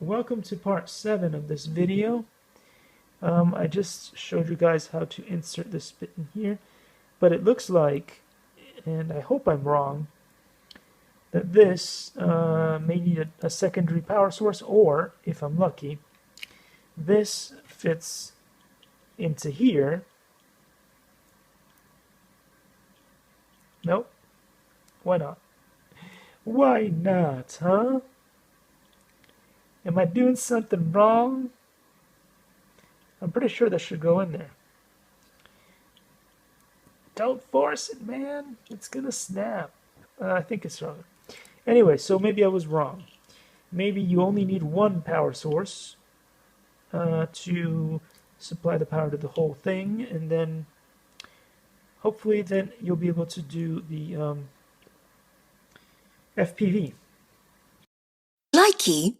welcome to part 7 of this video. I just showed you guys how to insert this bit in here, but it looks like, and I hope I'm wrong, that this may need a secondary power source, or, if I'm lucky, this fits into here. Nope. Why not? Why not, huh? Am I doing something wrong? I'm pretty sure that should go in there. Don't force it, man. It's gonna snap. I think it's wrong. Anyway, so maybe I was wrong. Maybe you only need one power source to supply the power to the whole thing, and then hopefully then you'll be able to do the FPV. Likey